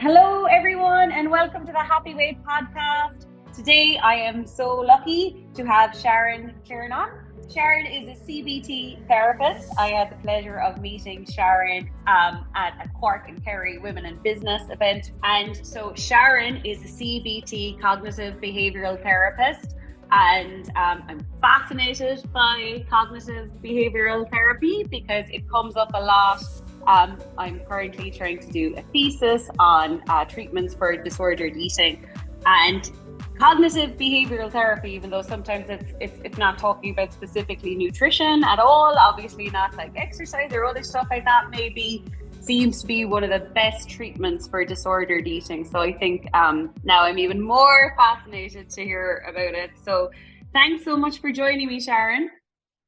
Hello, everyone, and welcome to the Happy Wave podcast. Today, I am so lucky to have Sharon Clernon. Sharon is a CBT therapist. I had the pleasure of meeting Sharon at a Cork and Kerry Women in Business event. And so Sharon is a CBT cognitive behavioural therapist. And I'm fascinated by cognitive behavioural therapy because it comes up a lot. I'm currently trying to do a thesis on treatments for disordered eating, and cognitive behavioral therapy, even though sometimes it's not talking about specifically nutrition at all, obviously not like exercise or other stuff like that, maybe seems to be one of the best treatments for disordered eating. So I think now I'm even more fascinated to hear about it. So thanks so much for joining me, Sharon.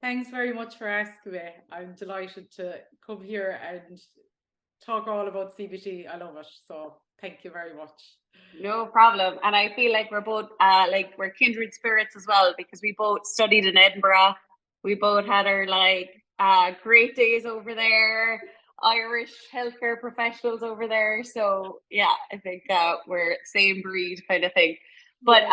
Thanks very much for asking me. I'm delighted to come here and talk all about CBT. I love it. So thank you very much. No problem. And I feel like we're both we're kindred spirits as well, because we both studied in Edinburgh. We both had our great days over there, Irish healthcare professionals over there. So yeah, I think we're same breed kind of thing. But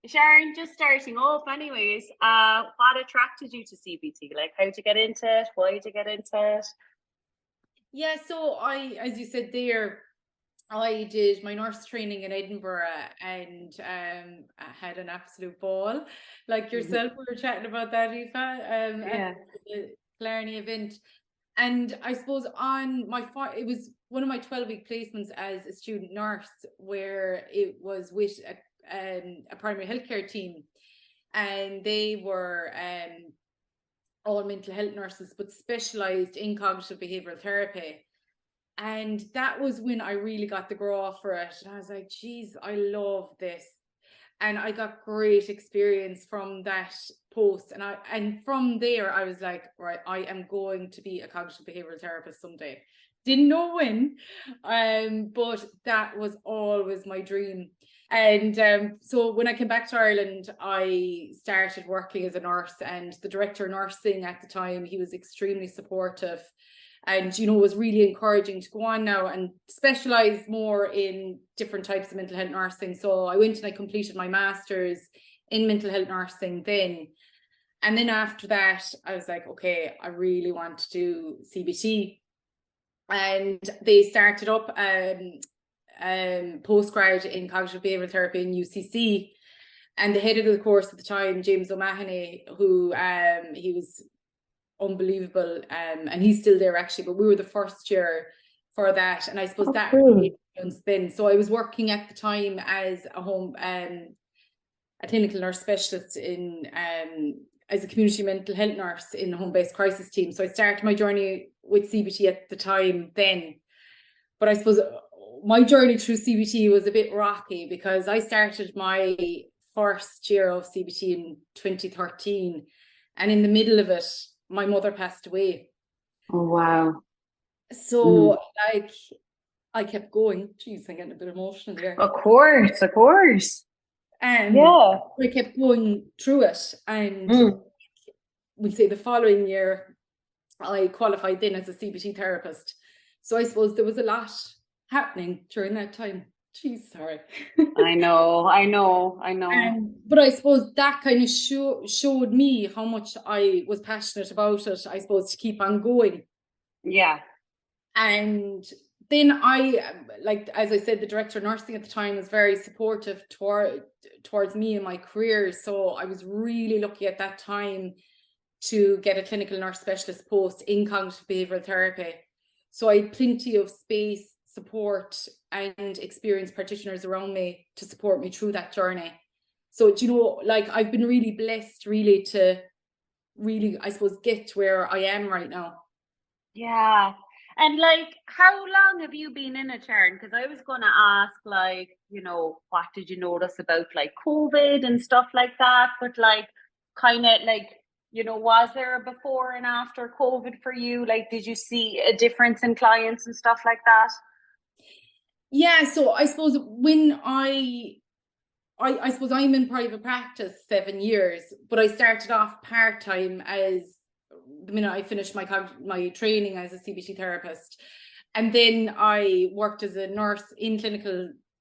Sharon, just starting off anyways, what attracted you to CBT? Like, how'd you get into it? Why did you get into it? Yeah, so as you said there, I did my nurse training in Edinburgh and I had an absolute ball. Like yourself, we were chatting about that, Aoife, at the Clernon event. And I suppose it was one of my 12-week placements as a student nurse, where it was with a primary healthcare team, and they were all mental health nurses, but specialised in cognitive behavioural therapy. And that was when I really got the grow for it. And I was like, geez, I love this. And I got great experience from that post. And from there, I was like, right, I am going to be a cognitive behavioural therapist someday. Didn't know when, but that was always my dream. And so when I came back to Ireland, I started working as a nurse, and the director of nursing at the time, he was extremely supportive and, was really encouraging to go on now and specialise more in different types of mental health nursing. So I went and I completed my master's in mental health nursing then. And then after that, I was like, okay, I really want to do CBT. And they started up postgrad in cognitive behavioural therapy in UCC, and the head of the course at the time, James O'Mahony, who he was unbelievable, and he's still there actually, but we were the first year for that. And I suppose that really influenced then. So I was working at the time as a clinical nurse specialist in as a community mental health nurse in the home-based crisis team. So I started my journey with CBT at the time then. But I suppose my journey through CBT was a bit rocky, because I started my first year of CBT in 2013, and in the middle of it, my mother passed away. Oh, wow. So I kept going. Geez, I'm getting a bit emotional there. Of course. And I kept going through it. And we'll say the following year, I qualified then as a CBT therapist. So I suppose there was a lot happening during that time. Jeez, sorry. I know. But I suppose that kind of showed me how much I was passionate about it, I suppose, to keep on going. Yeah. And then as I said, the director of nursing at the time was very supportive towards me and my career. So I was really lucky at that time to get a clinical nurse specialist post in cognitive behavioural therapy. So I had plenty of space, support, and experienced practitioners around me to support me through that journey. So, I've been really blessed to I suppose, get to where I am right now. Yeah. And how long have you been in it, Sharon? Because I was going to ask, what did you notice about COVID and stuff like that? But was there a before and after COVID for you? Did you see a difference in clients and stuff like that? Yeah, so I suppose when I suppose I'm in private practice 7 years, but I started off part-time as the minute I finished my training as a CBT therapist. And then I worked as a nurse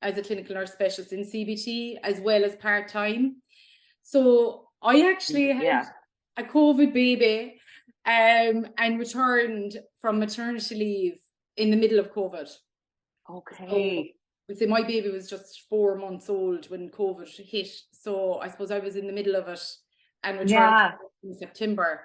as a clinical nurse specialist in CBT, as well as part-time. So I actually had a COVID baby and returned from maternity leave in the middle of COVID. Okay. So my baby was just 4 months old when COVID hit. So I suppose I was in the middle of it and returned in September.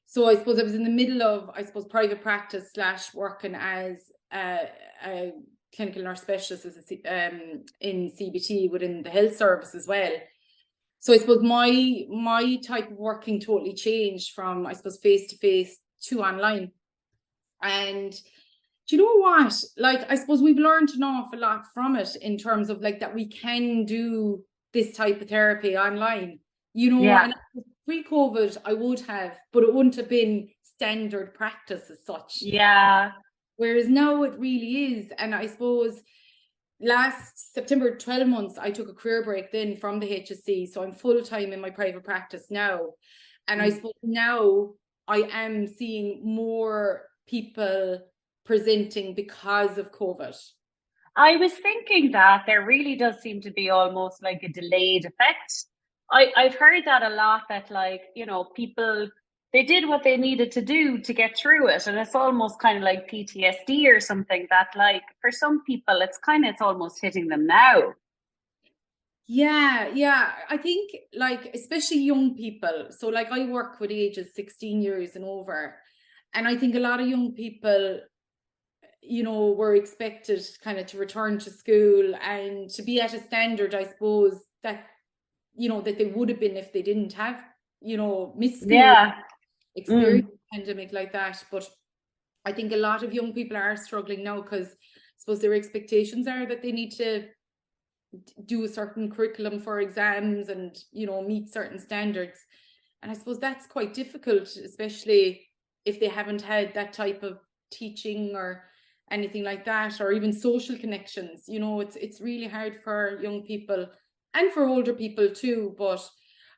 So I suppose I was in the middle of, private practice / working as a clinical nurse specialist in CBT within the health service as well. So I suppose my type of working totally changed from, face to face to online. And do you know what? Like, I suppose we've learned an awful lot from it in terms of like that we can do this type of therapy online, and pre-COVID I would have, but it wouldn't have been standard practice as such. Yeah. Whereas now it really is. And I suppose last September, 12 months, I took a career break then from the HSC. So I'm full-time in my private practice now. And I suppose now I am seeing more people presenting because of COVID. I was thinking that there really does seem to be almost like a delayed effect. I've heard that a lot, that like, people, they did what they needed to do to get through it. And it's almost kind of like PTSD or something that like for some people, it's almost hitting them now. Yeah. I think like, especially young people. So like I work with ages 16 years and over. And I think a lot of young people, were expected kind of to return to school and to be at a standard, I suppose, that, that they would have been if they didn't have, missed school, experience pandemic like that. But I think a lot of young people are struggling now because I suppose their expectations are that they need to do a certain curriculum for exams and, meet certain standards. And I suppose that's quite difficult, especially if they haven't had that type of teaching or anything like that, or even social connections. It's really hard for young people and for older people too, but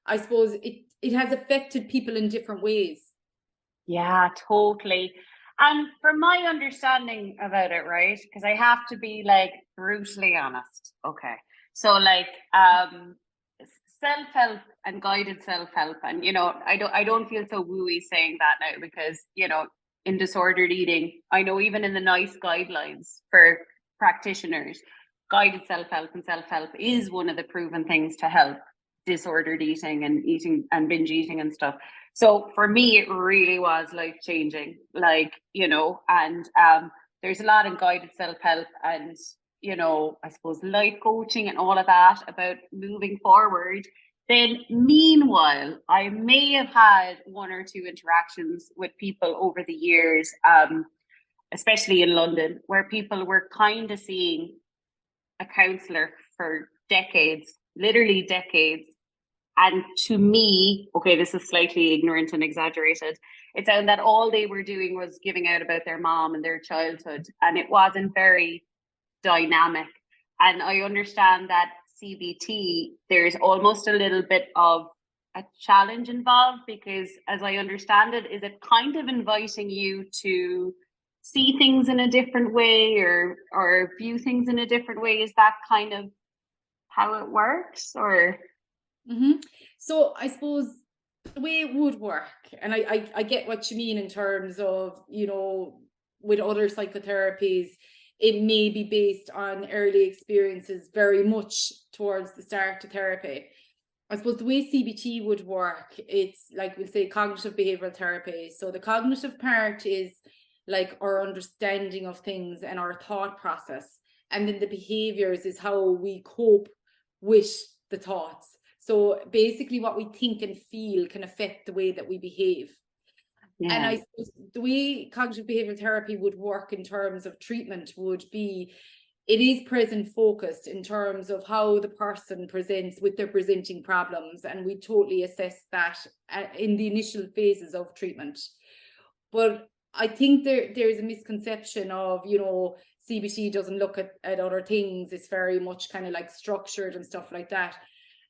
I suppose it has affected people in different ways. Yeah, totally. And from my understanding about it, right, because I have to be like brutally honest. Okay. So like self-help and guided self-help, and I don't feel so wooey saying that now, because in disordered eating, I know even in the NICE guidelines for practitioners, guided self-help and self-help is one of the proven things to help disordered eating and binge eating and stuff. So for me, it really was life changing, and there's a lot in guided self-help and, I suppose life coaching and all of that about moving forward. Then meanwhile, I may have had one or two interactions with people over the years, especially in London, where people were kind of seeing a counsellor for decades, literally decades. And to me, okay, this is slightly ignorant and exaggerated, it sounded that all they were doing was giving out about their mom and their childhood, and it wasn't very dynamic. And I understand that CBT, there's almost a little bit of a challenge involved, because as I understand it, is it kind of inviting you to see things in a different way or view things in a different way? Is that kind of how it works? Or So I suppose the way it would work, and I get what you mean in terms of, with other psychotherapies, it may be based on early experiences very much towards the start of therapy. I suppose the way CBT would work, it's like we'll say cognitive behavioral therapy. So the cognitive part is like our understanding of things and our thought process. And then the behaviors is how we cope with the thoughts. So basically what we think and feel can affect the way that we behave. Yeah. And I suppose the way cognitive behavioral therapy would work in terms of treatment would be, it is present focused in terms of how the person presents with their presenting problems. And we totally assess that in the initial phases of treatment. But I think there's a misconception of, CBT doesn't look at other things. It's very much kind of like structured and stuff like that.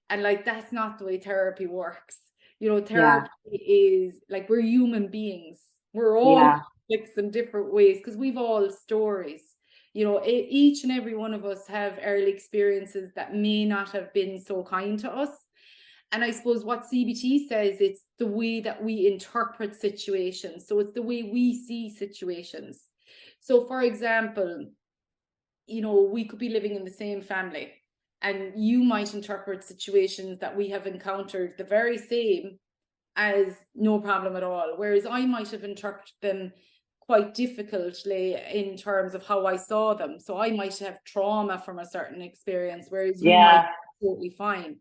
And like, that's not the way therapy works. Therapy is like, we're human beings. We're all conflicts in different ways, because we've all stories. You know, each and every one of us have early experiences that may not have been so kind to us. And I suppose what CBT says, it's the way that we interpret situations. So it's the way we see situations. So for example, you know, we could be living in the same family, and you might interpret situations that we have encountered the very same as no problem at all, whereas I might have interpreted them quite difficultly in terms of how I saw them. So I might have trauma from a certain experience, whereas you might be totally fine.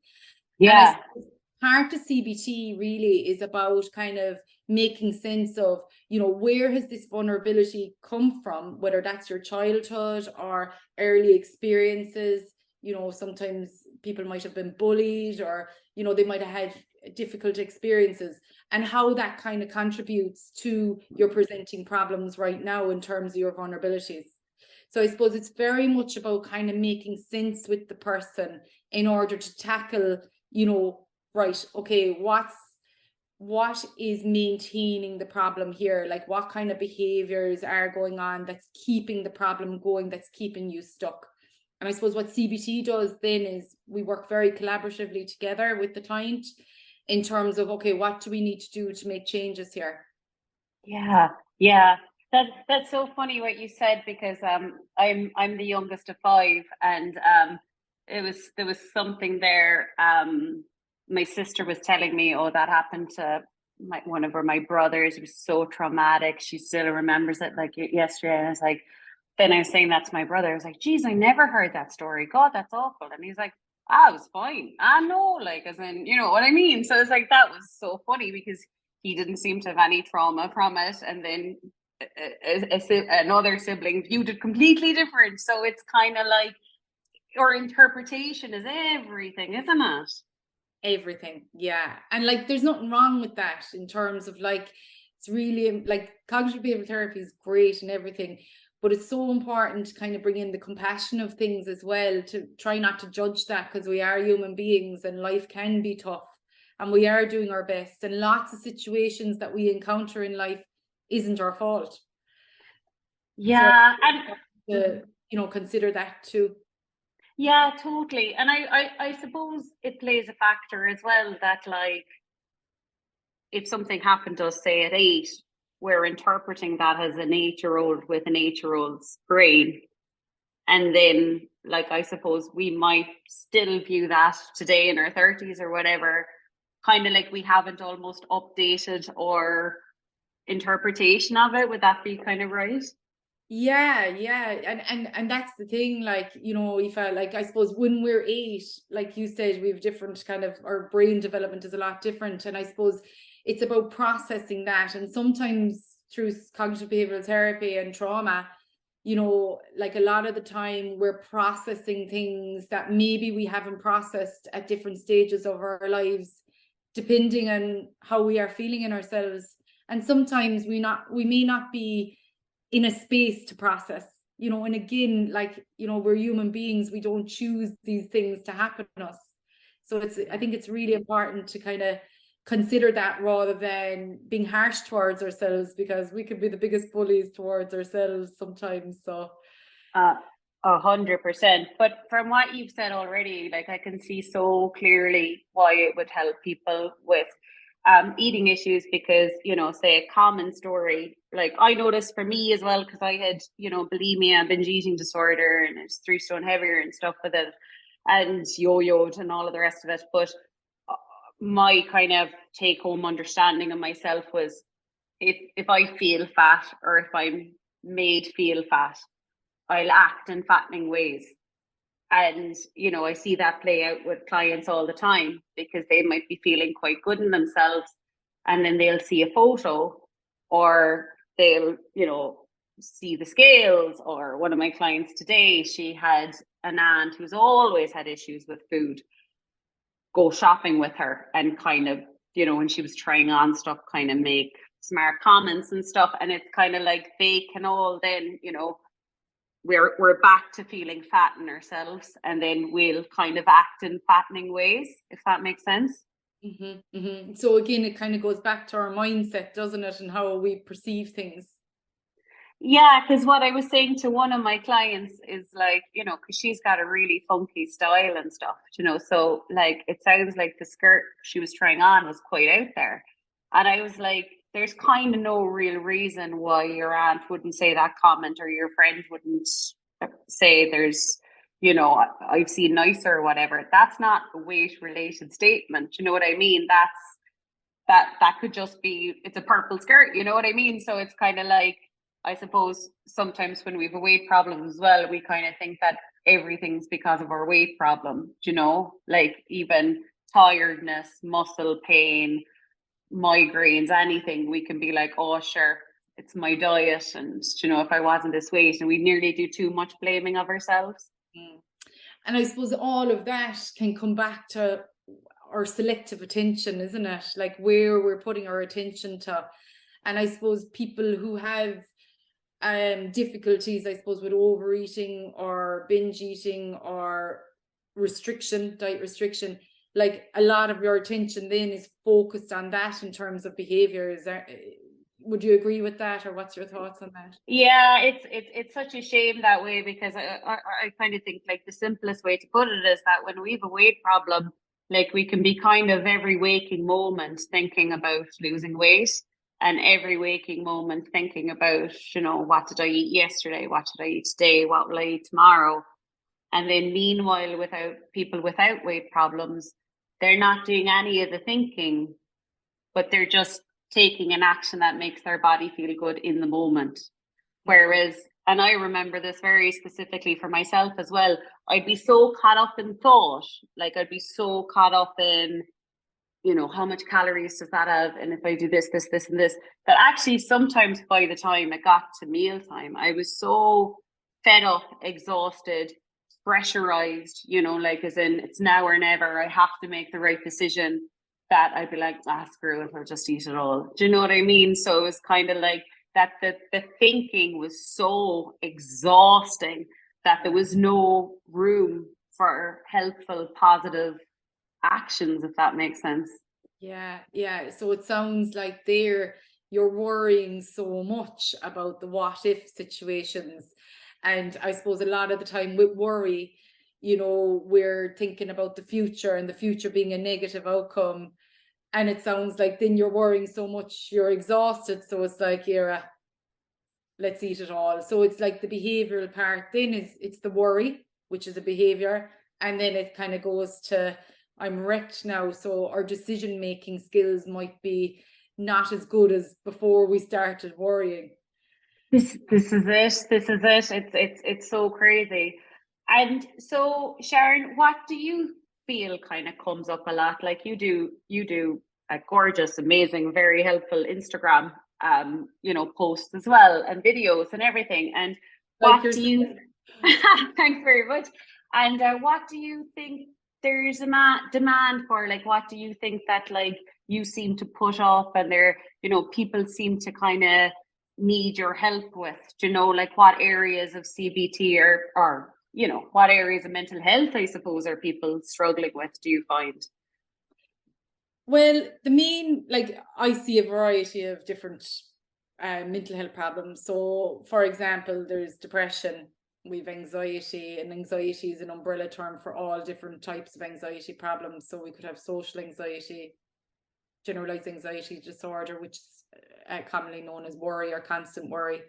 And I suppose part of CBT really is about kind of making sense of, you know, where has this vulnerability come from, whether that's your childhood or early experiences. You know, sometimes people might have been bullied, or, you know, they might have had difficult experiences, and how that kind of contributes to your presenting problems right now in terms of your vulnerabilities. So I suppose it's very much about kind of making sense with the person in order to tackle, you know, right, okay, what is maintaining the problem here? Like, what kind of behaviors are going on that's keeping the problem going, that's keeping you stuck? And I suppose what CBT does then is we work very collaboratively together with the client in terms of, okay, what do we need to do to make changes here? Yeah. That's so funny what you said, because I'm the youngest of five, and there was something there. My sister was telling me, oh, that happened to one of my brothers. It was so traumatic. She still remembers it like yesterday. And I was like, then I was saying that to my brother. I was like, geez, I never heard that story. God, that's awful. And he's like, I was fine. I know, like, as in, you know what I mean? So it's like, that was so funny, because he didn't seem to have any trauma from it. And then another sibling viewed it completely different. So it's kind of like, or interpretation is everything, isn't it? Everything, yeah. And like, there's nothing wrong with that in terms of like, it's really like cognitive behavioral therapy is great and everything, but it's so important to kind of bring in the compassion of things as well, to try not to judge that, because we are human beings and life can be tough, and we are doing our best, and lots of situations that we encounter in life isn't our fault. Yeah. So and to, you know, consider that too. Yeah, totally. And I suppose it plays a factor as well, that like, if something happened to us, say at 8, we're interpreting that as an 8-year-old with an 8-year-old's brain. And then, like, I suppose we might still view that today in our 30s or whatever, kind of like we haven't almost updated our interpretation of it. Would that be kind of right? Yeah, and that's the thing, like, you know, if I, like, I suppose when we're 8, like you said, we have different kind of, our brain development is a lot different, and I suppose it's about processing that. And sometimes through cognitive behavioral therapy and trauma, you know, like a lot of the time we're processing things that maybe we haven't processed at different stages of our lives, depending on how we are feeling in ourselves. And sometimes we may not be in a space to process, you know. And again, like, you know, we're human beings, we don't choose these things to happen to us. So I think it's really important to kind of consider that, rather than being harsh towards ourselves, because we could be the biggest bullies towards ourselves sometimes. So 100%. But from what you've said already, like, I can see so clearly why it would help people with eating issues, because, you know, say a common story, like I noticed for me as well, because I had, you know, bulimia, binge eating disorder, and it's 3 stone heavier and stuff with it, and yo-yoed and all of the rest of it. But my kind of take home understanding of myself was, if I feel fat, or if I'm made feel fat, I'll act in fattening ways. And, you know, I see that play out with clients all the time, because they might be feeling quite good in themselves, and then they'll see a photo, or they'll, you know, see the scales. Or one of my clients today, she had an aunt who's always had issues with food, go shopping with her, and kind of, you know, when she was trying on stuff, kind of make smart comments and stuff. And it's kind of like, they can all then, you know, we're back to feeling fat in ourselves, and then we'll kind of act in fattening ways, if that makes sense. So again, it kind of goes back to our mindset, doesn't it, and how we perceive things. Yeah, because what I was saying to one of my clients is like, because she's got a really funky style and stuff, so like it sounds like the skirt she was trying on was quite out there. And I was like, there's kind of no real reason why your aunt wouldn't say that comment or your friend wouldn't say there's, I've seen nicer or whatever. That's not a weight related statement. You know what I mean? That could just be, it's a purple skirt, you know what I mean? So it's kind of like, I suppose sometimes when we have a weight problem as well, we kind of think that everything's because of our weight problem, like even tiredness, muscle pain, migraines, anything, we can be like, oh sure, it's my diet, and if I wasn't this weight, and we nearly do too much blaming of ourselves. And I suppose all of that can come back to our selective attention, isn't it? Like where we're putting our attention to. And I suppose people who have difficulties, I suppose, with overeating or binge eating or diet restriction, like a lot of your attention then is focused on that in terms of behaviors. Would you agree with that, or what's your thoughts on that? Yeah, it's such a shame that way, because I kind of think like the simplest way to put it is that when we have a weight problem, like we can be kind of every waking moment thinking about losing weight, and every waking moment thinking about, what did I eat yesterday? What did I eat today? What will I eat tomorrow? And then meanwhile, without people without weight problems, they're not doing any of the thinking, but they're just taking an action that makes their body feel good in the moment. Whereas, and I remember this very specifically for myself as well, I'd be so caught up in thought, like I'd be so caught up in, how much calories does that have? And if I do this, this, this, and this, that actually sometimes by the time it got to mealtime, I was so fed up, exhausted, pressurized, like as in it's now or never, I have to make the right decision, that I'd be like, screw it, I'll just eat it all. Do you know what I mean? So it was kind of like that the thinking was so exhausting that there was no room for helpful, positive actions, if that makes sense. Yeah. So it sounds like you're worrying so much about the what if situations. And I suppose a lot of the time with worry, we're thinking about the future and the future being a negative outcome. And it sounds like then you're worrying so much, you're exhausted. So it's like, let's eat it all. So it's like the behavioral part then it's the worry, which is a behavior. And then it kind of goes to, I'm wrecked now. So our decision making skills might be not as good as before we started worrying. This is it. This is it. It's so crazy. And so, Sharon, what do you feel kind of comes up a lot? Like you do a gorgeous, amazing, very helpful Instagram posts as well, and videos and everything. And Like what do you thanks very much. And what do you think there's a demand for? Like, what do you think that like you seem to put up, and there, people seem to kind of need your help with? Do you know, like what areas of CBT or what areas of mental health, I suppose, are people struggling with, do you find? Well, like I see a variety of different mental health problems. So, for example, there's depression, we've anxiety, and anxiety is an umbrella term for all different types of anxiety problems. So we could have social anxiety, generalized anxiety disorder, which is commonly known as worry or constant worry.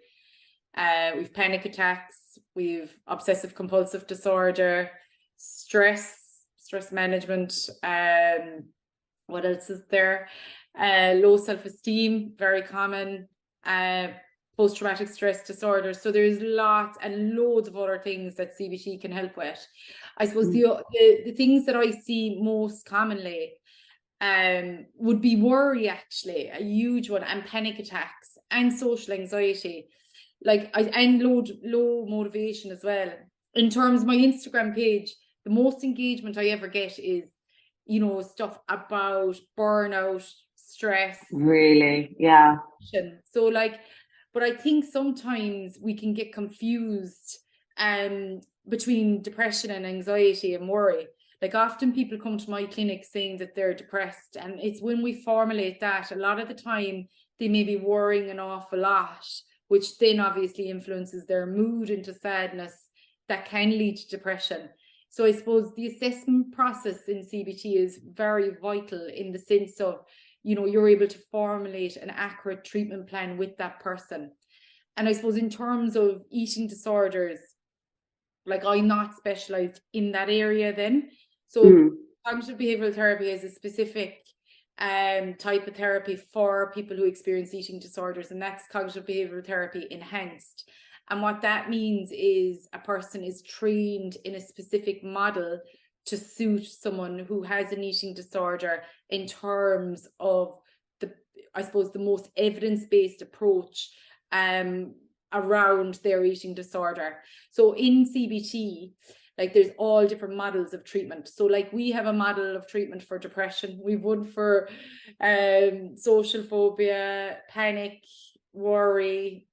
We've panic attacks, we've obsessive compulsive disorder, stress management. What else is there? Low self-esteem, very common. Post-traumatic stress disorder. So there's lots and loads of other things that CBT can help with. I suppose the things that I see most commonly would be worry, actually, a huge one, and panic attacks and social anxiety, and low motivation as well. In terms of my Instagram page, the most engagement I ever get is, stuff about burnout, stress. Really? Yeah. So but I think sometimes we can get confused between depression and anxiety and worry. Like often people come to my clinic saying that they're depressed, and it's when we formulate that, a lot of the time they may be worrying an awful lot, which then obviously influences their mood into sadness that can lead to depression. So I suppose the assessment process in CBT is very vital in the sense of, you're able to formulate an accurate treatment plan with that person. And I suppose in terms of eating disorders, like I'm not specialized in that area then. So cognitive behavioral therapy is a specific type of therapy for people who experience eating disorders, and that's cognitive behavioral therapy enhanced. And what that means is a person is trained in a specific model to suit someone who has an eating disorder in terms of the most evidence-based approach around their eating disorder. So in CBT, like there's all different models of treatment. So like we have a model of treatment for depression. We've one for social phobia, panic, worry.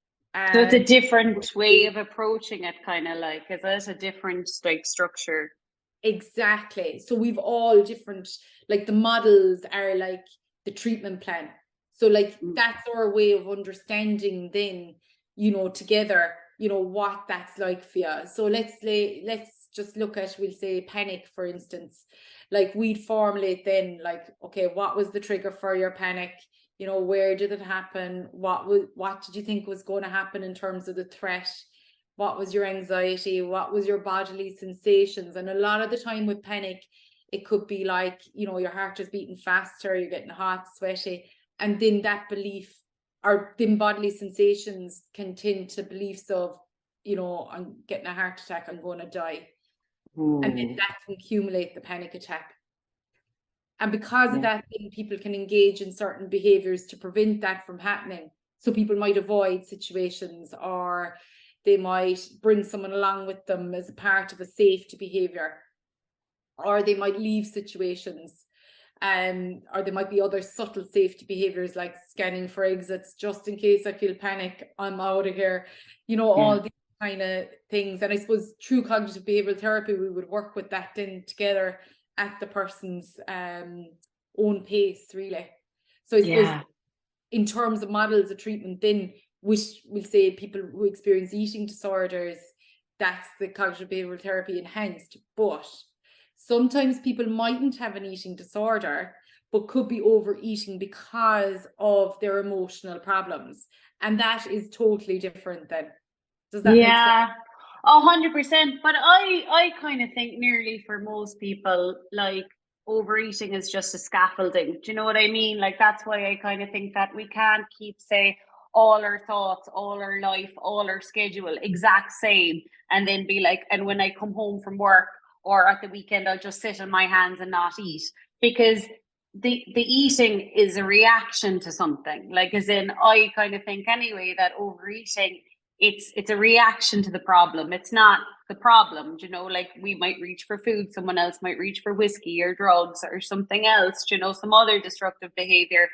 So it's a different way of approaching it, kind of like, is it a different like structure? Exactly. So we've all different, like the models are like the treatment plan. So like that's our way of understanding then, together, what that's like for you. So let's just look at, we'll say panic, for instance. Like we'd formulate then like, okay, what was the trigger for your panic? Where did it happen? What did you think was going to happen in terms of the threat? What was your anxiety? What was your bodily sensations? And a lot of the time with panic, it could be like, your heart is beating faster, you're getting hot, sweaty. And then that belief or then bodily sensations can tend to beliefs of, I'm getting a heart attack, I'm going to die. And then that can accumulate the panic attack. And because of that, then people can engage in certain behaviors to prevent that from happening. So people might avoid situations, or they might bring someone along with them as a part of a safety behavior, or they might leave situations, or there might be other subtle safety behaviors like scanning for exits, just in case I feel panic, I'm out of here, all these kind of things. And I suppose through cognitive behavioral therapy, we would work with that then together at the person's own pace, really. So I suppose in terms of models of treatment, then which we'll say people who experience eating disorders, that's the cognitive behavioral therapy enhanced. But sometimes people mightn't have an eating disorder, but could be overeating because of their emotional problems. And that is totally different then. Does that make sense? 100%. But I kind of think nearly for most people, like overeating is just a scaffolding. Do you know what I mean? Like that's why I kind of think that we can't keep, say, all our thoughts, all our life, all our schedule exact same, and then be like, and when I come home from work or at the weekend, I'll just sit on my hands and not eat, because the eating is a reaction to something. Like, as in, I kind of think anyway that overeating, it's a reaction to the problem. It's not the problem, like we might reach for food, someone else might reach for whiskey or drugs or something else, some other destructive behavior.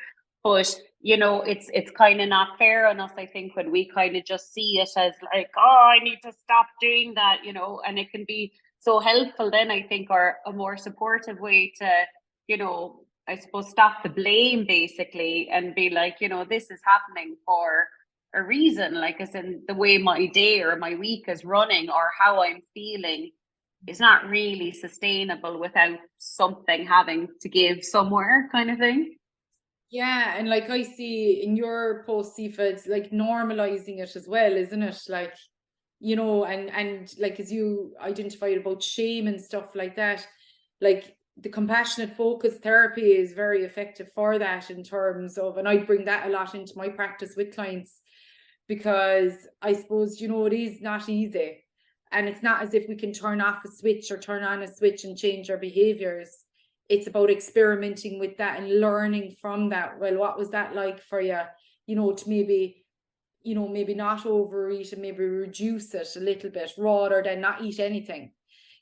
But it's kind of not fair on us, I think, when we kind of just see it as like, oh, I need to stop doing that, and it can be so helpful then, I think, or a more supportive way to, I suppose, stop the blame basically, and be like, this is happening for a reason, like as in the way my day or my week is running or how I'm feeling is not really sustainable without something having to give somewhere, kind of thing. Yeah, and like I see in your post, Aoife, it's like normalizing it as well, isn't it? Like, and like as you identified about shame and stuff like that, like the compassionate focus therapy is very effective for that in terms of, and I bring that a lot into my practice with clients, because I suppose, it is not easy. And it's not as if we can turn off a switch or turn on a switch and change our behaviors. It's about experimenting with that and learning from that. Well, what was that like for you? To maybe, maybe not overeat and maybe reduce it a little bit rather than not eat anything.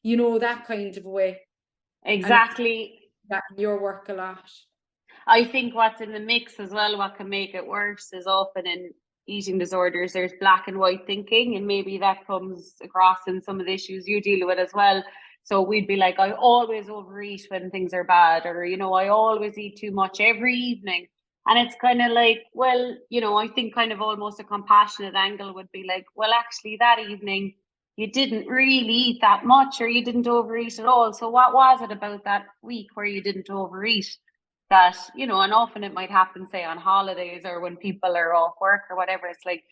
That kind of way. Exactly. That in your work a lot. I think what's in the mix as well, what can make it worse, is often in eating disorders, there's black and white thinking, and maybe that comes across in some of the issues you deal with as well. So we'd be like, I always overeat when things are bad, or I always eat too much every evening. And it's kind of like, well, I think kind of almost a compassionate angle would be like, well, actually that evening you didn't really eat that much, or you didn't overeat at all. So what was it about that week where you didn't overeat? That, and often it might happen, say, on holidays or when people are off work or whatever. It's like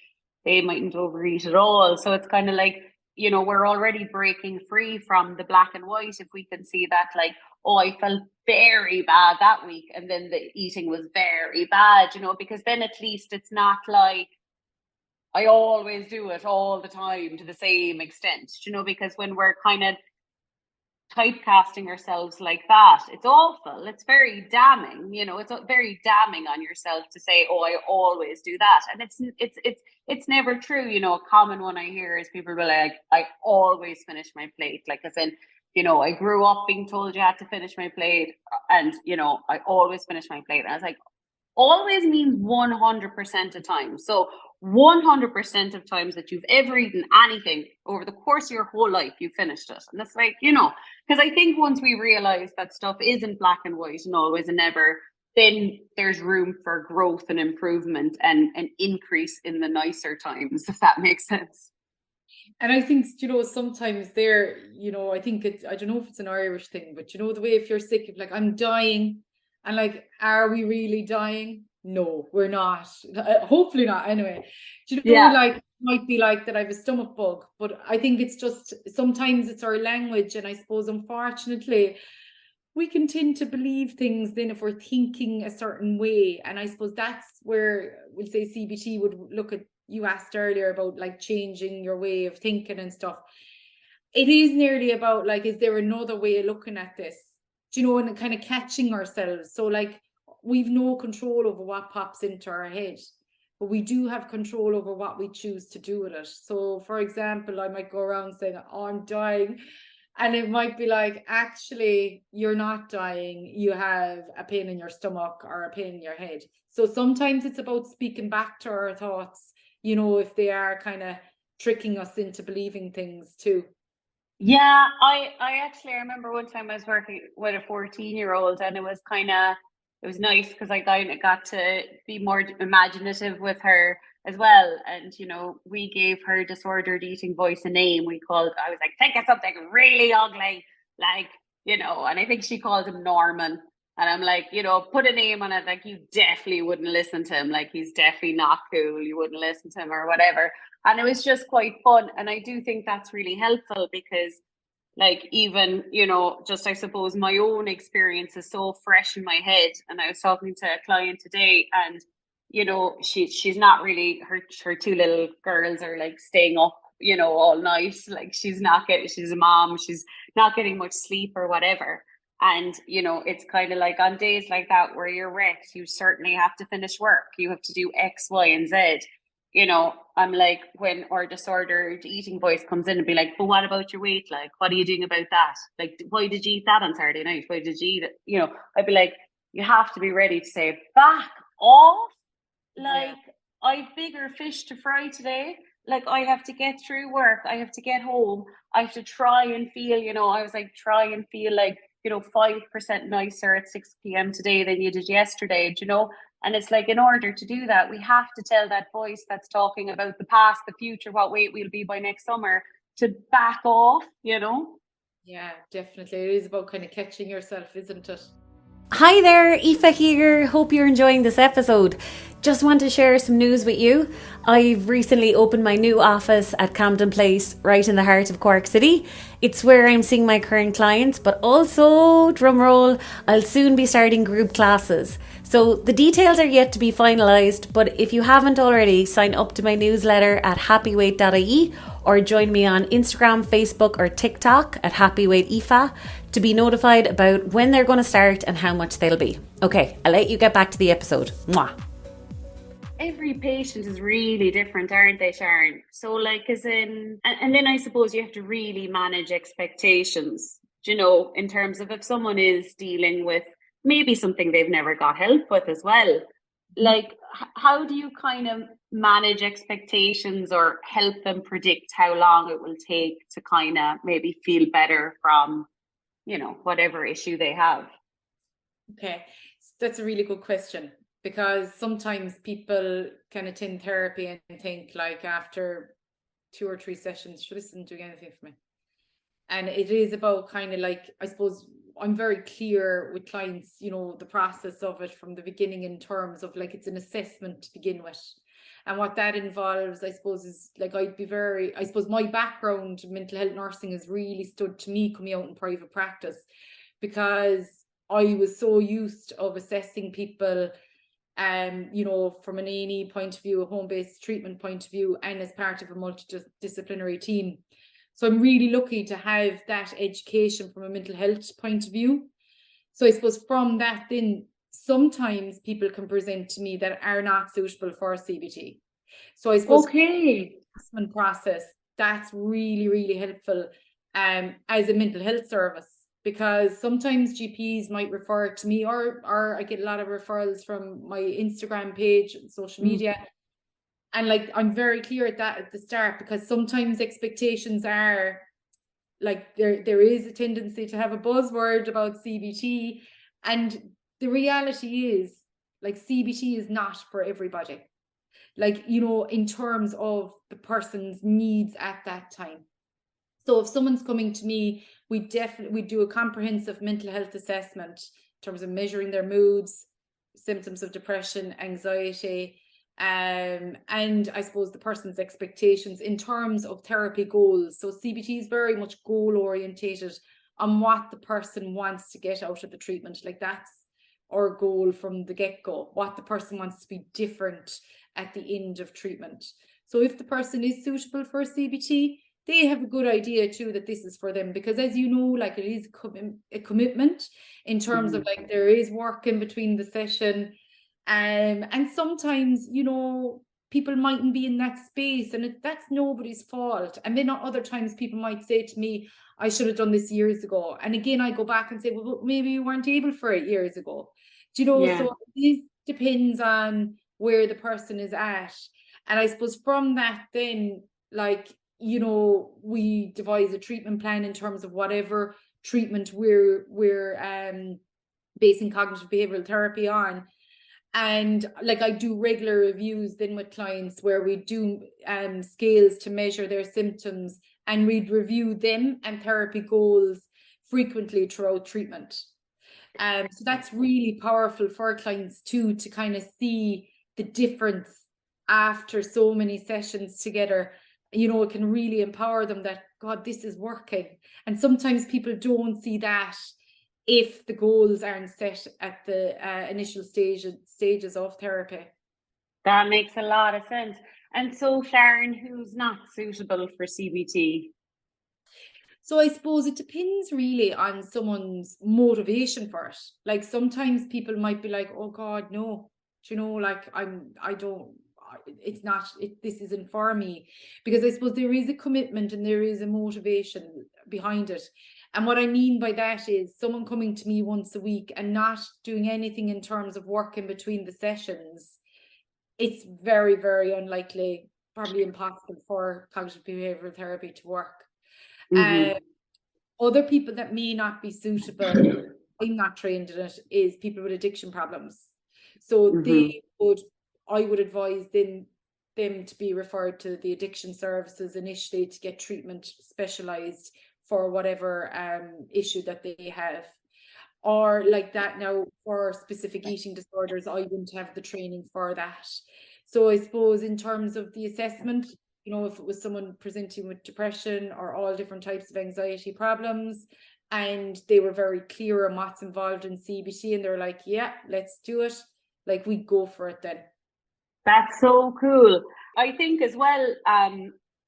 they mightn't overeat at all. So it's kind of like, we're already breaking free from the black and white if we can see that, like, oh, I felt very bad that week, and then the eating was very bad, because then at least it's not like I always do it all the time to the same extent, because when we're kind of typecasting ourselves like that, it's awful. It's very damning, it's very damning on yourself to say, oh, I always do that. And it's never true. A common one I hear is people be like, I always finish my plate, like, as in, I grew up being told you had to finish my plate, and I always finish my plate. And I was like, always means 100% of time. So 100% of times that you've ever eaten anything over the course of your whole life, you finished it. And it's like, because I think once we realize that stuff isn't black and white and always and never, then there's room for growth and improvement and an increase in the nicer times, if that makes sense. And I think, sometimes there, I think I don't know if it's an Irish thing, but the way if you're sick, if like, I'm dying, and like, are we really dying? No, we're not. Hopefully not. Anyway, like, might be like that I have a stomach bug, but I think it's just sometimes it's our language, and I suppose unfortunately we can tend to believe things then if we're thinking a certain way. And I suppose that's where we'll say CBT would look at. You asked earlier about like changing your way of thinking and stuff. It is nearly about like, is there another way of looking at this? And kind of catching ourselves. So like, we've no control over what pops into our head, but we do have control over what we choose to do with it. So for example, I might go around saying, oh, I'm dying. And it might be like, actually, you're not dying. You have a pain in your stomach or a pain in your head. So sometimes it's about speaking back to our thoughts, if they are kind of tricking us into believing things too. Yeah, I actually remember one time I was working with a 14-year-old, and it was nice because I kind of got to be more imaginative with her as well. And, we gave her disordered eating voice a name. I was like, think of something really ugly, like, and I think she called him Norman. And I'm like, put a name on it. Like, you definitely wouldn't listen to him. Like, he's definitely not cool. You wouldn't listen to him or whatever. And it was just quite fun. And I do think that's really helpful because, like, even, just I suppose my own experience is so fresh in my head. And I was talking to a client today, and, she's not really, her two little girls are like staying up, all night. Like, she's a mom, she's not getting much sleep or whatever. And, it's kind of like on days like that where you're wrecked, you certainly have to finish work. You have to do X, Y, and Z. I'm like, when our disordered eating voice comes in and be like, but what about your weight? Like, what are you doing about that? Like, why did you eat that on Saturday night? Why did you eat it? I'd be like, you have to be ready to say, back off. Like, I've bigger fish to fry today. Like, I have to get through work. I have to get home. I have to try and feel, I was like, try and feel like, 5% nicer at 6 p.m. today than you did yesterday, And it's like, in order to do that, we have to tell that voice that's talking about the past, the future, what weight we'll be by next summer, to back off, Yeah, definitely. It is about kind of catching yourself, isn't it? Hi there, Aoife here. Hope you're enjoying this episode. Just want to share some news with you. I've recently opened my new office at Camden Place, right in the heart of Cork City. It's where I'm seeing my current clients, but also, drumroll, I'll soon be starting group classes. So the details are yet to be finalised, but if you haven't already, sign up to my newsletter at happyweight.ie or join me on Instagram, Facebook or TikTok at happyweightaoife to be notified about when they're going to start and how much they'll be. Okay, I'll let you get back to the episode. Mwah. Every patient is really different, aren't they, Sharon? So, like, as in, and then I suppose you have to really manage expectations, in terms of if someone is dealing with maybe something they've never got help with as well. Like, how do you kind of manage expectations or help them predict how long it will take to kind of maybe feel better from, whatever issue they have? Okay, that's a really good question, because sometimes people can attend therapy and think like after 2 or 3 sessions, sure, this isn't doing anything for me. And it is about kind of like, I suppose I'm very clear with clients, you know, the process of it from the beginning in terms of like, it's an assessment to begin with. And what that involves, I suppose, is like, I suppose my background in mental health nursing has really stood to me coming out in private practice, because I was so used of assessing people, you know, from an A&E point of view, a home-based treatment point of view, and as part of a multidisciplinary team. So I'm really lucky to have that education from a mental health point of view. So I suppose from that, then sometimes people can present to me that are not suitable for CBT. So I suppose the assessment process, that's really, really helpful as a mental health service, because sometimes GPs might refer to me, or I get a lot of referrals from my Instagram page and social media. And like, I'm very clear at that at the start, because sometimes expectations are like, there is a tendency to have a buzzword about CBT. And the reality is, like, CBT is not for everybody. Like, you know, in terms of the person's needs at that time. So if someone's coming to me, we do a comprehensive mental health assessment in terms of measuring their moods, symptoms of depression, anxiety, and I suppose the person's expectations in terms of therapy goals. So CBT is very much goal orientated on what the person wants to get out of the treatment. Like, that's our goal from the get-go, what the person wants to be different at the end of treatment. So if the person is suitable for CBT, they have a good idea too that this is for them, because as you know, like, it is a commitment in terms of like, there is work in between the session. And sometimes, you know, people mightn't be in that space, and that's nobody's fault. And then other times people might say to me, I should have done this years ago. And again, I go back and say, well, maybe you weren't able for it years ago. Do you know? Yeah. So it depends on where the person is at. And I suppose from that, then, like, you know, we devise a treatment plan in terms of whatever treatment we're basing cognitive behavioral therapy on. And like, I do regular reviews then with clients where we do scales to measure their symptoms, and we'd review them and therapy goals frequently throughout treatment. So that's really powerful for clients too, to kind of see the difference after so many sessions together. You know, it can really empower them that, God, this is working. And sometimes people don't see that if the goals aren't set at the initial stages of therapy. That makes a lot of sense. And so, Sharon, who's not suitable for CBT? So I suppose it depends really on someone's motivation for it. Like, sometimes people might be like, oh God, no, you know, like, this isn't for me, because I suppose there is a commitment and there is a motivation behind it. And what I mean by that is someone coming to me once a week and not doing anything in terms of work in between the sessions. It's very, very unlikely, probably impossible for cognitive behavioral therapy to work. Other people that may not be suitable, I'm not trained in it, is people with addiction problems. So I would advise them to be referred to the addiction services initially to get treatment specialized for whatever issue that they have. Or like that, now for specific eating disorders, I wouldn't have the training for that. So I suppose in terms of the assessment, you know, if it was someone presenting with depression or all different types of anxiety problems, and they were very clear on what's involved in CBT, and they're like, yeah, let's do it, like, we go for it then. That's so cool. I think as well,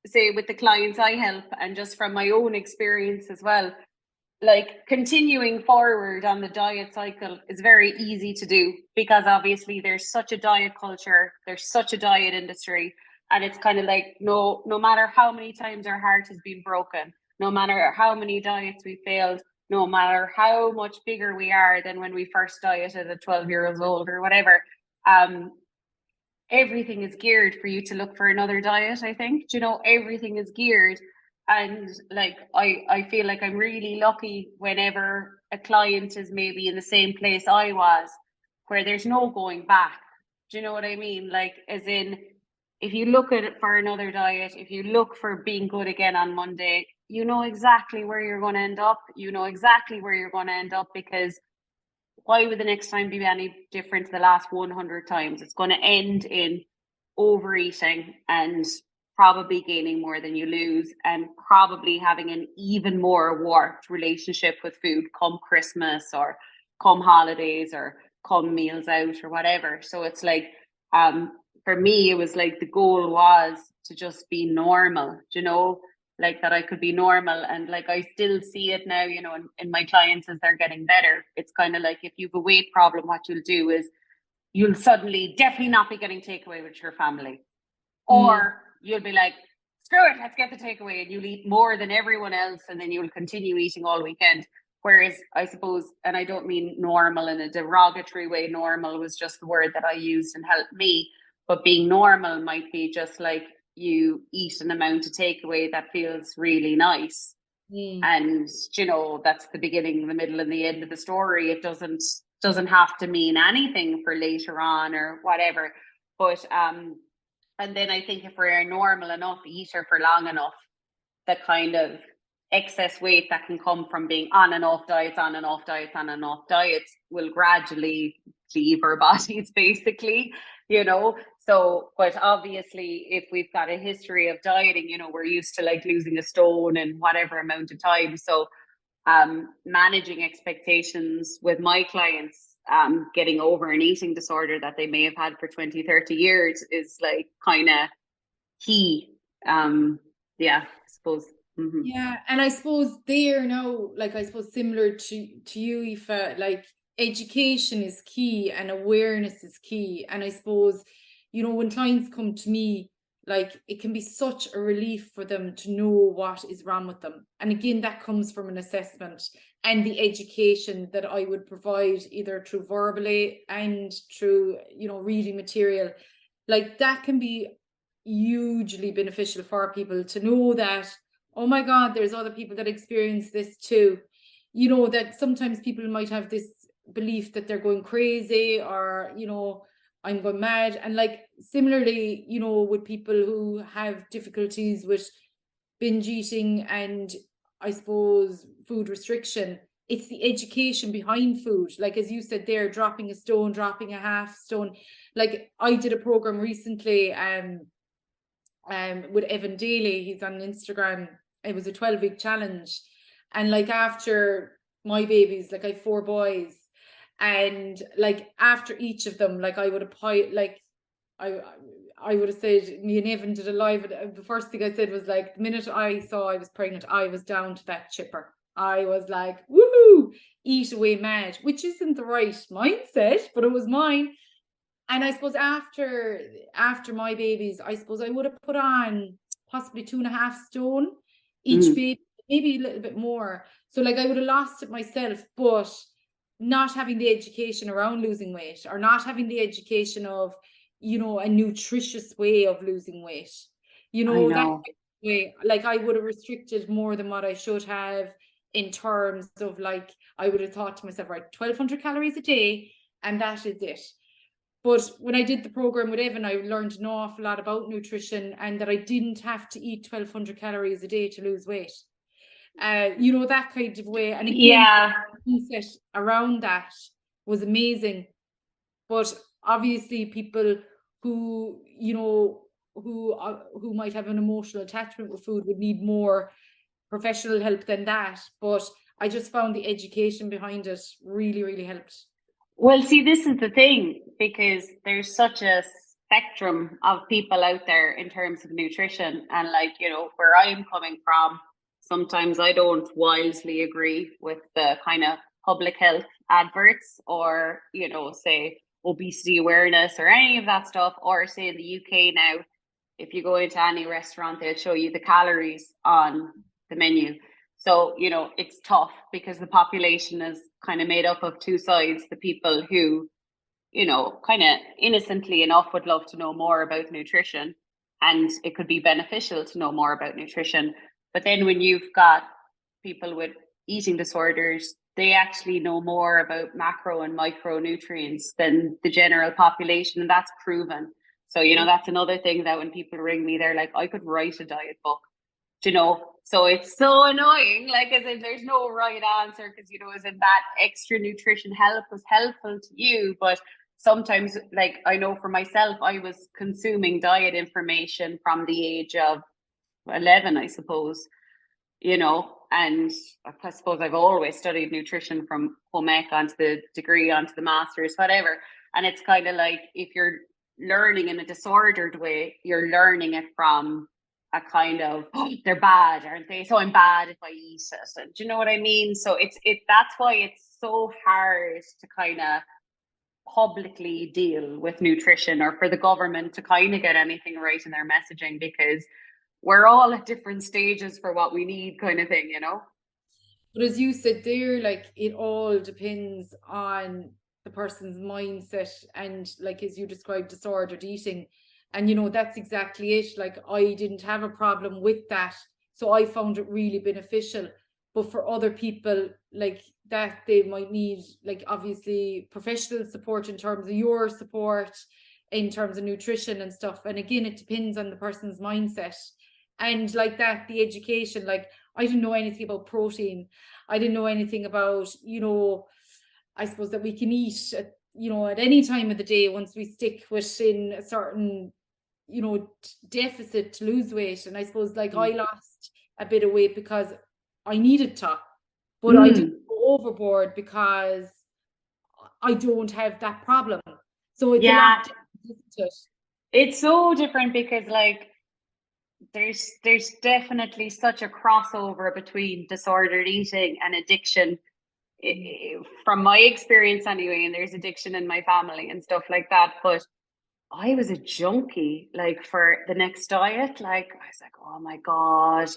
say with the clients I help, and just from my own experience as well, like, continuing forward on the diet cycle is very easy to do, because obviously there's such a diet culture, there's such a diet industry, and it's kind of like, no matter how many times our heart has been broken, no matter how many diets we failed, no matter how much bigger we are than when we first dieted at 12 years old or whatever, everything is geared for you to look for another diet. I think, you know, everything is geared. And like, I feel like I'm really lucky whenever a client is maybe in the same place I was, where there's no going back. Do you know what I mean? Like, as in, if you look at it for another diet, if you look for being good again on Monday, you know exactly where you're going to end up. You know exactly where you're going to end up, because why would the next time be any different to the last 100 times? It's going to end in overeating and probably gaining more than you lose, and probably having an even more warped relationship with food come Christmas or come holidays or come meals out or whatever. So it's like, for me, it was like the goal was to just be normal, you know, like that I could be normal. And like, I still see it now, you know, in my clients as they're getting better. It's kind of like, if you have a weight problem, what you'll do is you'll suddenly definitely not be getting takeaway with your family. Or you'll be like, screw it, let's get the takeaway, and you'll eat more than everyone else, and then you'll continue eating all weekend. Whereas I suppose, and I don't mean normal in a derogatory way, normal was just the word that I used and helped me, but being normal might be just like you eat an amount of takeaway that feels really nice. And, you know, that's the beginning, the middle, and the end of the story. It doesn't have to mean anything for later on or whatever. But and then I think if we're a normal enough eater for long enough, the kind of excess weight that can come from being on and off diets will gradually leave our bodies, basically, you know. So, but obviously, if we've got a history of dieting, you know, we're used to like losing a stone in whatever amount of time. So managing expectations with my clients, getting over an eating disorder that they may have had for 20, 30 years is like kind of key. Yeah, I suppose. Mm-hmm. Yeah, and I suppose there now, like I suppose similar to you, Aoife, like education is key and awareness is key. And I suppose, you know, when clients come to me, like it can be such a relief for them to know what is wrong with them. And again, that comes from an assessment and the education that I would provide either through verbally and through, you know, reading material. Like that can be hugely beneficial for people to know that, oh my God, there's other people that experience this too. You know, that sometimes people might have this belief that they're going crazy or, you know, I'm going mad. And like similarly, you know, with people who have difficulties with binge eating and I suppose food restriction, it's the education behind food. Like, as you said there, dropping a stone, dropping a half stone. Like I did a program recently, with Evan Daly. He's on Instagram. It was a 12-week challenge. And like after my babies, like I have 4 boys, and like after each of them, like I would have I would have said, me and Evan did a live, the first thing I said was like, the minute I saw I was pregnant, I was down to that chipper. I was like, woohoo, eat away mad, which isn't the right mindset, but it was mine. And I suppose after my babies, I suppose I would have put on possibly 2.5 stone each baby, maybe a little bit more. So like I would have lost it myself, but not having the education around losing weight, or not having the education of, you know, a nutritious way of losing weight, you know, that way, like I would have restricted more than what I should have, in terms of like, I would have thought to myself, right, 1,200 calories a day, and that is it. But when I did the program with Evan, I learned an awful lot about nutrition, and that I didn't have to eat 1,200 calories a day to lose weight. You know, that kind of way. And again, the mindset around that was amazing. But obviously people who, you know, who might have an emotional attachment with food would need more professional help than that. But I just found the education behind it really, really helped. Well, see, this is the thing, because there's such a spectrum of people out there in terms of nutrition. And like, you know, where I'm coming from, sometimes I don't wildly agree with the kind of public health adverts, or, you know, say obesity awareness or any of that stuff. Or say in the UK now, if you go into any restaurant, they'll show you the calories on the menu. So, you know, it's tough because the population is kind of made up of two sides. The people who, you know, kind of innocently enough would love to know more about nutrition, and it could be beneficial to know more about nutrition. But then when you've got people with eating disorders they actually know more about macro and micronutrients than the general population, and that's proven. So, that's another thing that when people ring me, they're like, I could write a diet book, so it's so annoying, like, as in there's no right answer, because as in that extra nutrition help was helpful to you, but sometimes, like, I know for myself, I was consuming diet information from the age of 11, I suppose, and I suppose I've always studied nutrition from home ec onto the degree, onto the master's, whatever. And it's kind of like, if you're learning in a disordered way, you're learning it from a kind of, oh, they're bad, aren't they? So I'm bad if I eat it. And do you know what I mean? So that's why it's so hard to kind of publicly deal with nutrition, or for the government to kind of get anything right in their messaging, because we're all at different stages for what we need, kind of thing, But as you said there, like, it all depends on the person's mindset, and, like, as you described, disordered eating. And that's exactly it. Like, I didn't have a problem with that, so I found it really beneficial. But for other people, like that, they might need, like, obviously professional support in terms of your support, in terms of nutrition and stuff. And again, it depends on the person's mindset. And like that, the education, like, I didn't know anything about protein. I didn't know anything about, I suppose that we can eat at any time of the day, once we stick within a certain, deficit to lose weight. And I suppose, like, I lost a bit of weight because I needed to, but I didn't go overboard because I don't have that problem. So it's a lot different. It's so different, because, like, there's definitely such a crossover between disordered eating and addiction, from my experience anyway, and there's addiction in my family and stuff like that. But I was a junkie, like, for the next diet. Like, I was like, oh my God,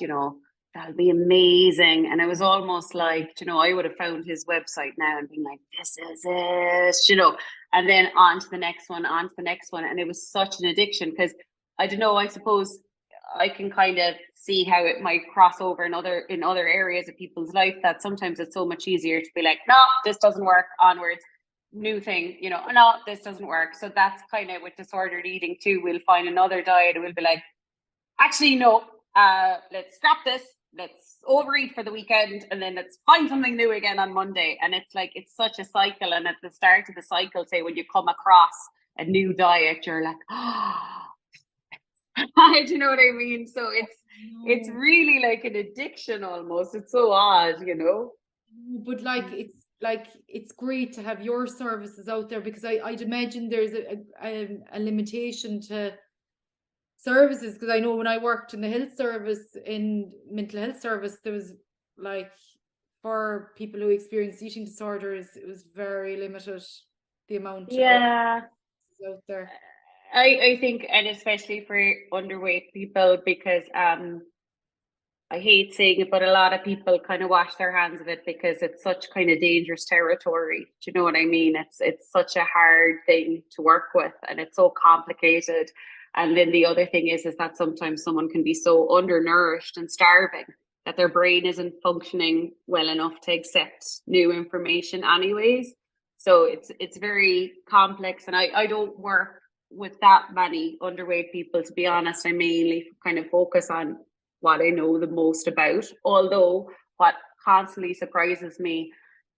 that'll be amazing. And it was almost like, I would have found his website now and been like, this is it, and then on to the next one, on to the next one. And it was such an addiction, because I don't know, I suppose I can kind of see how it might cross over in other areas of people's life, that sometimes it's so much easier to be like, no, this doesn't work, onwards, new thing, no, this doesn't work. So that's kind of with disordered eating too. We'll find another diet and we'll be like, actually, no, let's scrap this, let's overeat for the weekend, and then let's find something new again on Monday. And it's like, it's such a cycle. And at the start of the cycle, say, when you come across a new diet, you're like, oh, do you know what I mean? So it's really like an addiction almost. It's so odd, But like it's great to have your services out there, because I'd imagine there's a limitation to services, because I know when I worked in the health service, in mental health service, there was, like, for people who experience eating disorders, it was very limited, the amount out there. I think, and especially for underweight people, because I hate saying it, but a lot of people kind of wash their hands of it, because it's such kind of dangerous territory. Do you know what I mean? It's such a hard thing to work with, and it's so complicated. And then the other thing is that sometimes someone can be so undernourished and starving that their brain isn't functioning well enough to accept new information anyways. So it's very complex, and I don't work with that many underweight people, to be honest. I mainly kind of focus on what I know the most about. Although what constantly surprises me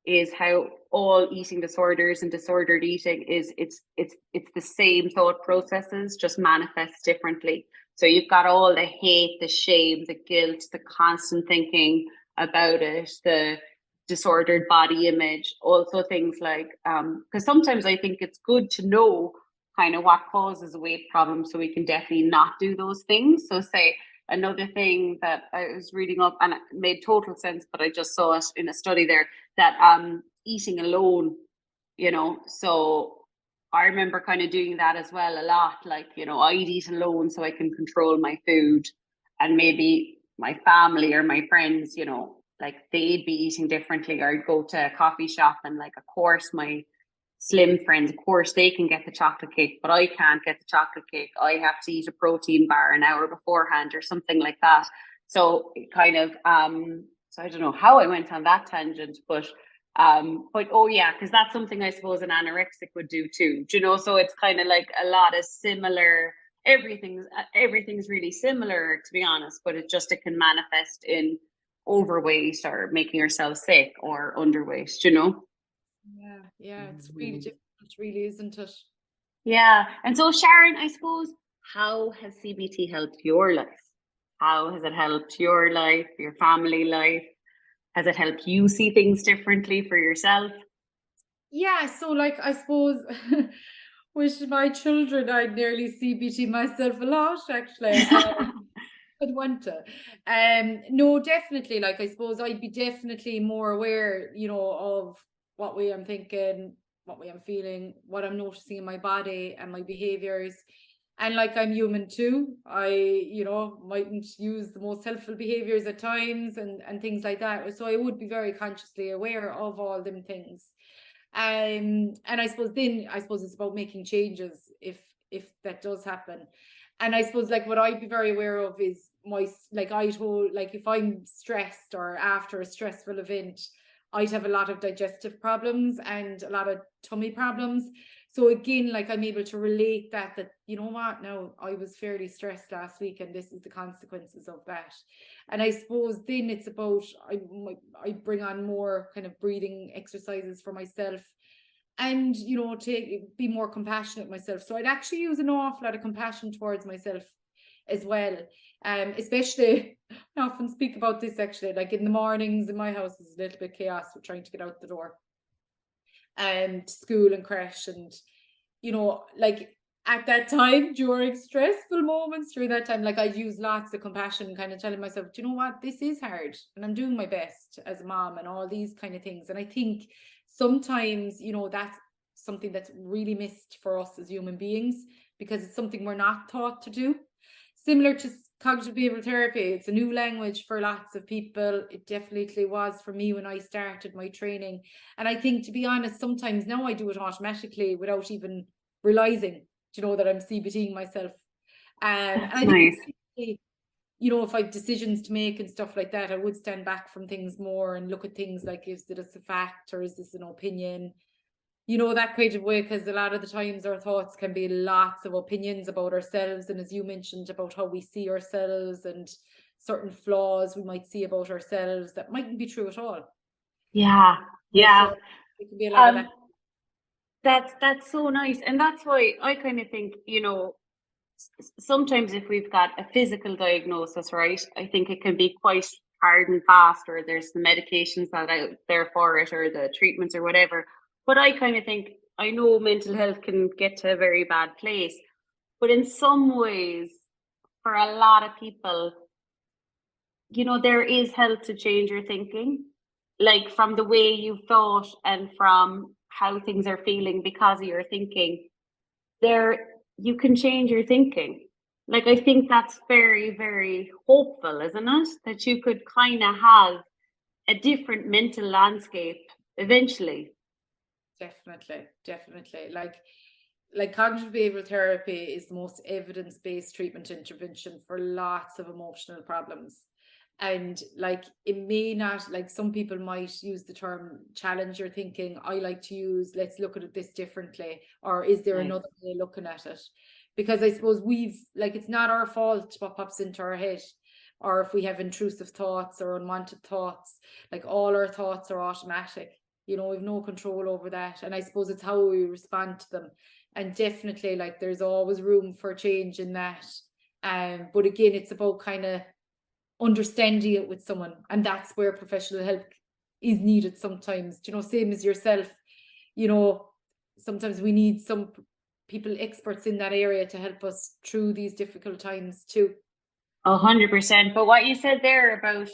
is how all eating disorders and disordered eating is it's the same thought processes, just manifests differently. So you've got all the hate, the shame, the guilt, the constant thinking about it, the disordered body image, also things like because sometimes I think it's good to know kind of what causes a weight problem, so we can definitely not do those things. So say another thing that I was reading up, and it made total sense, but I just saw it in a study there, that eating alone, so I remember kind of doing that as well a lot. Like, I'd eat alone so I can control my food, and maybe my family or my friends, like, they'd be eating differently, or I'd go to a coffee shop and, like, of course my slim friends, of course they can get the chocolate cake, but I can't get the chocolate cake. I have to eat a protein bar an hour beforehand or something like that. So it kind of so I don't know how I went on that tangent, but But oh yeah, because that's something I suppose an anorexic would do too. Do you know? So it's kind of like a lot of similar. Everything's really similar, to be honest. But it can manifest in overweight or making yourself sick or underweight. Do you know? Yeah, it's really different, really, isn't it? Yeah. And so Sharon, I suppose, how has CBT helped your life? How has it helped your life, your family life? Has it helped you see things differently for yourself? Yeah, so like I suppose with my children, I nearly CBT myself a lot, actually. I'd want to. No, definitely. Like I suppose I'd be definitely more aware, of what way I'm thinking, what way I'm feeling, what I'm noticing in my body and my behaviors. And like I'm human too. I, mightn't use the most helpful behaviors at times and things like that. So I would be very consciously aware of all them things. And I suppose it's about making changes if that does happen. And I suppose like what I'd be very aware of is if I'm stressed or after a stressful event, I'd have a lot of digestive problems and a lot of tummy problems. So again, like I'm able to relate that you know what, now I was fairly stressed last week and this is the consequences of that. And I suppose then it's about I bring on more kind of breathing exercises for myself and to be more compassionate myself. So I'd actually use an awful lot of compassion towards myself as well. Especially I often speak about this actually, like in the mornings in my house is a little bit chaos with trying to get out the door and school and crash, and like at that time during stressful moments during that time, like I'd use lots of compassion, kind of telling myself, do you know what, this is hard and I'm doing my best as a mom and all these kind of things. And I think sometimes that's something that's really missed for us as human beings, because it's something we're not taught to do. Similar to cognitive behavioral therapy, it's a new language for lots of people. It definitely was for me when I started my training. And I think, to be honest, sometimes now I do it automatically without even realizing, that I'm CBTing myself. And I think, Nice. if I've decisions to make and stuff like that, I would stand back from things more and look at things like, is this a fact or is this an opinion? That kind of way, because a lot of the times our thoughts can be lots of opinions about ourselves, and as you mentioned, about how we see ourselves and certain flaws we might see about ourselves that mightn't be true at all. Yeah. So it can be a lot of that. That's so nice. And that's why I kind of think, sometimes if we've got a physical diagnosis, right, I think it can be quite hard and fast, or there's the medications that are out there for it or the treatments or whatever. But I kind of think, I know mental health can get to a very bad place, but in some ways, for a lot of people, there is help to change your thinking, like from the way you thought and from how things are feeling because of your thinking. You can change your thinking. Like, I think that's very, very hopeful, isn't it? That you could kind of have a different mental landscape eventually. Definitely. Like cognitive behavioral therapy is the most evidence-based treatment intervention for lots of emotional problems. And like, it may not, like some people might use the term challenge your thinking. I like to use, let's look at it this differently, or is there another way of looking at it? Because I suppose it's not our fault what pops into our head, or if we have intrusive thoughts or unwanted thoughts. Like, all our thoughts are automatic. We've no control over that. And I suppose it's how we respond to them. And definitely, like, there's always room for change in that. But again, it's about kind of understanding it with someone, and that's where professional help is needed sometimes. Same as yourself, sometimes we need some people, experts in that area, to help us through these difficult times too. 100%. But what you said there about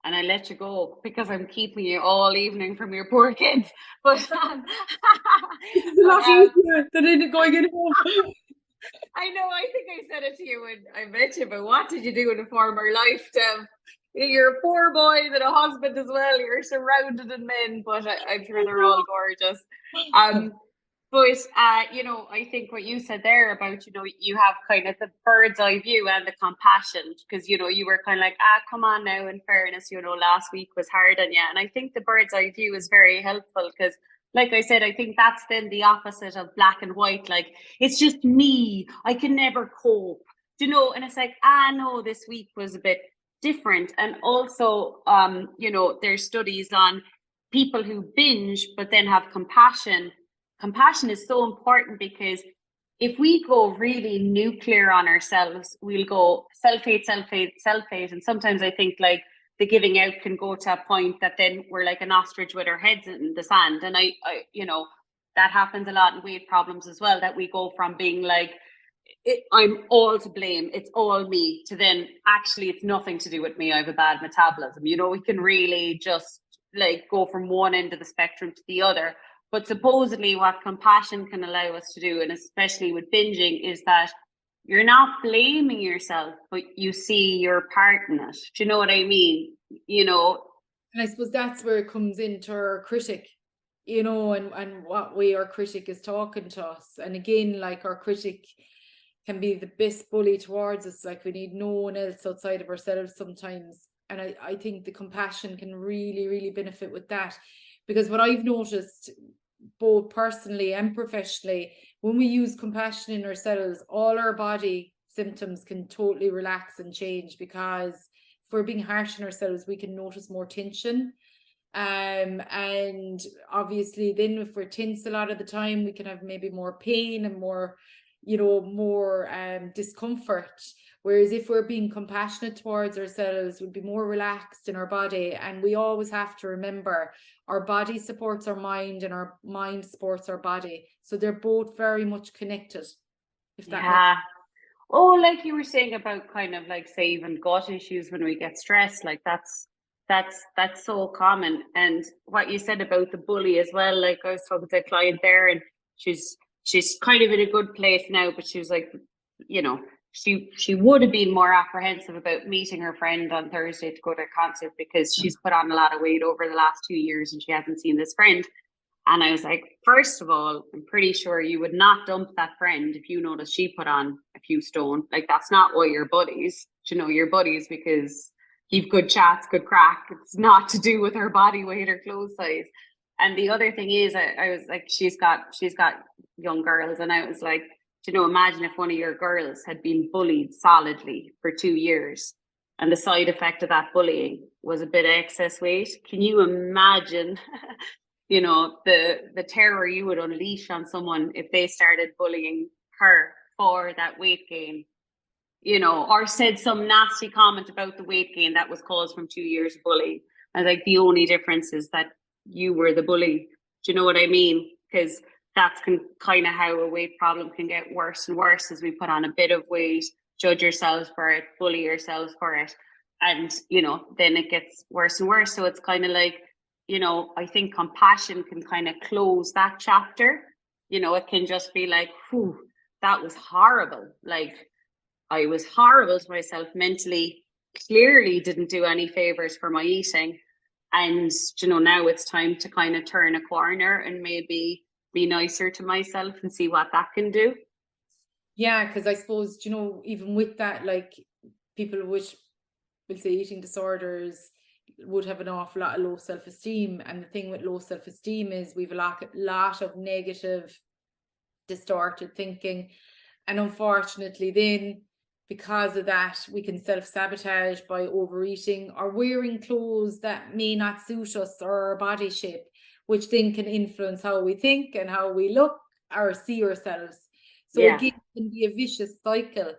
and I let you go because I'm keeping you all evening from your poor kids. But it's a lot easier than going in home. I know, I think I said it to you when I met you, but what did you do in a former life, Dev? You're 4 boys and a husband as well. You're surrounded in men, but I'm sure they're all gorgeous. But I think what you said there about, you have kind of the bird's eye view and the compassion, because, you were kind of like, come on now, in fairness, last week was hard on you. And I think the bird's eye view is very helpful because, like I said, I think that's then the opposite of black and white. Like, it's just me, I can never cope, and it's like, no, this week was a bit different. And also, there's studies on people who binge but then have compassion. Compassion is so important because if we go really nuclear on ourselves, we'll go self-hate, self-hate, self-hate. And sometimes I think like the giving out can go to a point that then we're like an ostrich with our heads in the sand. And I that happens a lot in weight problems as well, that we go from being like, I'm all to blame, it's all me, to then actually it's nothing to do with me, I have a bad metabolism. We can really just like go from one end of the spectrum to the other. But supposedly what compassion can allow us to do, and especially with binging, is that you're not blaming yourself, but you see your part in it. Do you know what I mean? And I suppose that's where it comes into our critic, and what way our critic is talking to us. And again, like, our critic can be the best bully towards us. Like, we need no one else outside of ourselves sometimes. And I think the compassion can really, really benefit with that. Because what I've noticed, both personally and professionally, when we use compassion in ourselves, all our body symptoms can totally relax and change. Because if we're being harsh on ourselves, we can notice more tension. And obviously then if we're tense a lot of the time, we can have maybe more pain and more discomfort. Whereas if we're being compassionate towards ourselves, we'll be more relaxed in our body. And we always have to remember, our body supports our mind and our mind supports our body. So they're both very much connected. If that makes sense. Oh, like you were saying about kind of like, say, even gut issues when we get stressed, like that's so common. And what you said about the bully as well, like I was talking to a client there, and she's kind of in a good place now, but she was like, she would have been more apprehensive about meeting her friend on Thursday to go to a concert, because she's put on a lot of weight over the last 2 years and she hasn't seen this friend. And I was like, first of all, I'm pretty sure you would not dump that friend if you noticed she put on a few stone. Like, that's not why you're buddies. You're buddies because you've good chats, good crack. It's not to do with her body weight or clothes size. And the other thing is, I was like, she's got young girls, and I was like, imagine if one of your girls had been bullied solidly for 2 years, and the side effect of that bullying was a bit of excess weight. Can you imagine, the terror you would unleash on someone if they started bullying her for that weight gain, or said some nasty comment about the weight gain that was caused from 2 years of bullying. And like, the only difference is that you were the bully. Do you know what I mean? Because that's kind of how a weight problem can get worse and worse as we put on a bit of weight, judge ourselves for it, bully ourselves for it. And, then it gets worse and worse. So it's kind of like, I think compassion can kind of close that chapter. It can just be like, whew, that was horrible. Like, I was horrible to myself mentally, clearly didn't do any favors for my eating. And, now it's time to kind of turn a corner and maybe be nicer to myself and see what that can do. Yeah, because I suppose, even with that, like, people which will say eating disorders would have an awful lot of low self-esteem. And the thing with low self-esteem is we've a lot of negative, distorted thinking. And unfortunately then, because of that, we can self-sabotage by overeating or wearing clothes that may not suit us or our body shape, which then can influence how we think and how we look or see ourselves. So again, it can be a vicious cycle.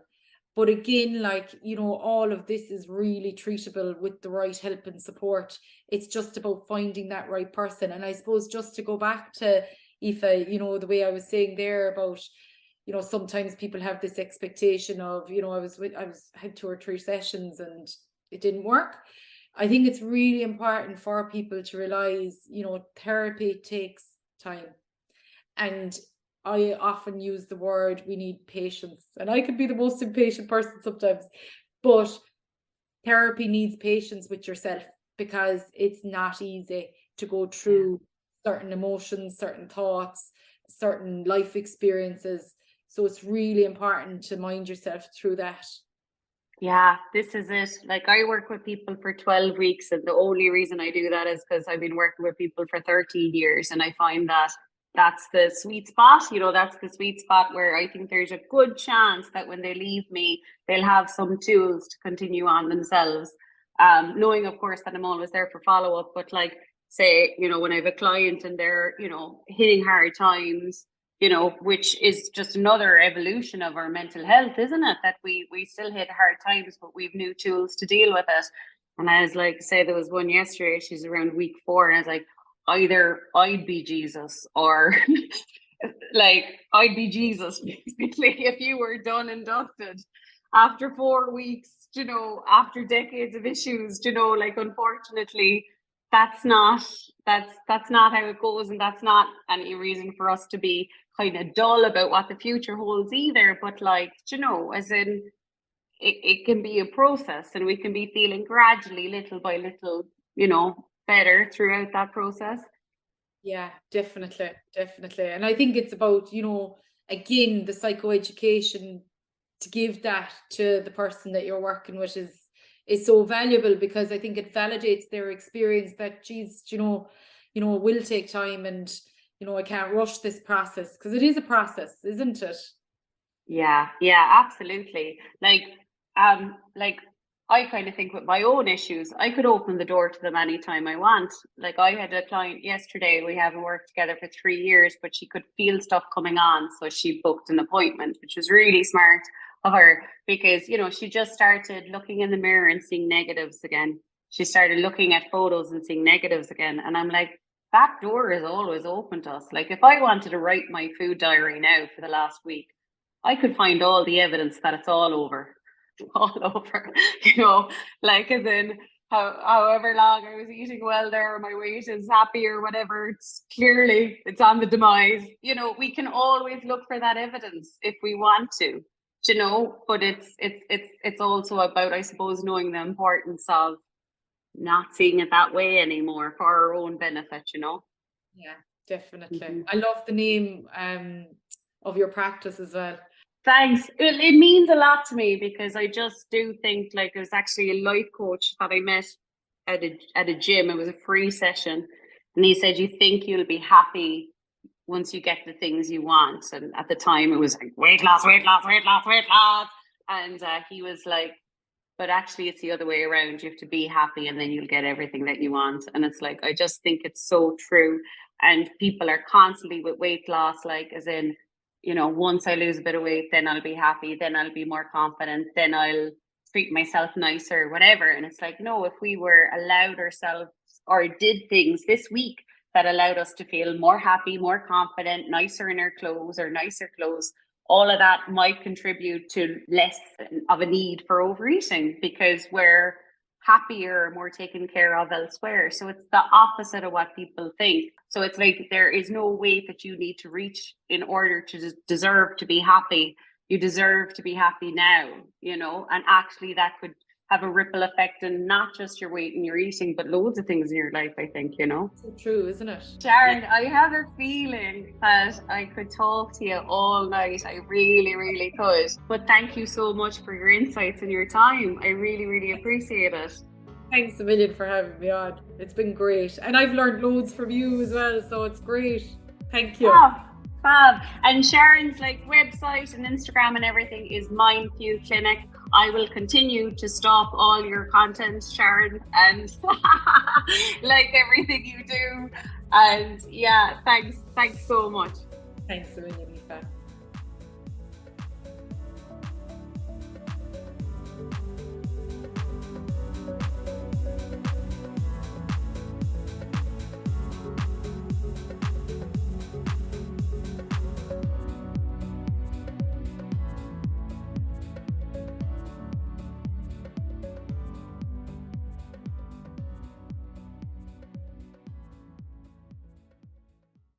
But again, like, all of this is really treatable with the right help and support. It's just about finding that right person. And I suppose, just to go back to Aoife, the way I was saying there about, sometimes people have this expectation of, I had 2 or 3 sessions and it didn't work. I think it's really important for people to realize, therapy takes time. And I often use the word, we need patience. And I could be the most impatient person sometimes, but therapy needs patience with yourself, because it's not easy to go through certain emotions, certain thoughts, certain life experiences. So it's really important to mind yourself through that. Yeah, this is it. Like, I work with people for 12 weeks, and the only reason I do that is because I've been working with people for 13 years, and I find that that's the sweet spot. That's the sweet spot where I think there's a good chance that when they leave me, they'll have some tools to continue on themselves. Knowing, of course, that I'm always there for follow-up, but like, say, when I have a client and they're, hitting hard times, which is just another evolution of our mental health, isn't it? That we still hit hard times, but we've new tools to deal with it. And I was like, say, there was one yesterday, she's around week 4, and I was like, either I'd be Jesus, or like, I'd be Jesus, basically, if you were done and dusted after 4 weeks, after decades of issues, like, unfortunately, that's not how it goes, and that's not any reason for us to be kind of dull about what the future holds either. But like, as in, it can be a process, and we can be feeling gradually, little by little, better throughout that process. Yeah, definitely. And I think it's about, again, the psychoeducation to give that to the person that you're working with is so valuable, because I think it validates their experience that, geez, it will take time, and I can't rush this process, because it is a process, isn't it? Yeah, absolutely. Like I kind of think with my own issues, I could open the door to them anytime I want. Like, I had a client yesterday, we haven't worked together for 3 years, but she could feel stuff coming on, so she booked an appointment, which was really smart of her, because she just started looking in the mirror and seeing negatives again. She started looking at photos and seeing negatives again, and I'm like, that door is always open to us. Like, if I wanted to write my food diary now for the last week, I could find all the evidence that it's all over, like, as in, however long I was eating well there, my weight is happy or whatever, it's on the demise. We can always look for that evidence if we want to, but it's also about, I suppose, knowing the importance of not seeing it that way anymore for our own benefit. Yeah, definitely. I love the name of your practice as well. Thanks. It means a lot to me, because I just do think, like, there's actually a life coach that I met at a gym. It was a free session, and he said, you think you'll be happy once you get the things you want. And at the time it was like, weight loss. And he was like, but actually it's the other way around. You have to be happy, and then you'll get everything that you want. And it's like, I just think it's so true. And people are constantly with weight loss, like, as in, once I lose a bit of weight, then I'll be happy, then I'll be more confident, then I'll treat myself nicer, whatever. And it's like, no, if we were allowed ourselves, or did things this week that allowed us to feel more happy, more confident, nicer in our clothes, or nicer clothes, all of that might contribute to less of a need for overeating, because we're happier, more taken care of elsewhere. So it's the opposite of what people think. So it's like, there is no weight that you need to reach in order to deserve to be happy. You deserve to be happy now, and actually that could have a ripple effect in not just your weight and your eating, but loads of things in your life, I think, So true, isn't it? Sharon, I have a feeling that I could talk to you all night. I really, really could. But thank you so much for your insights and your time. I really, really appreciate it. Thanks a million for having me on. It's been great. And I've learned loads from you as well, so it's great. Thank you. Fab. And Sharon's website and Instagram and everything is Mindview Clinic. I will continue to stalk all your content, Sharon, and like everything you do. And yeah, thanks so much. Thanks a million.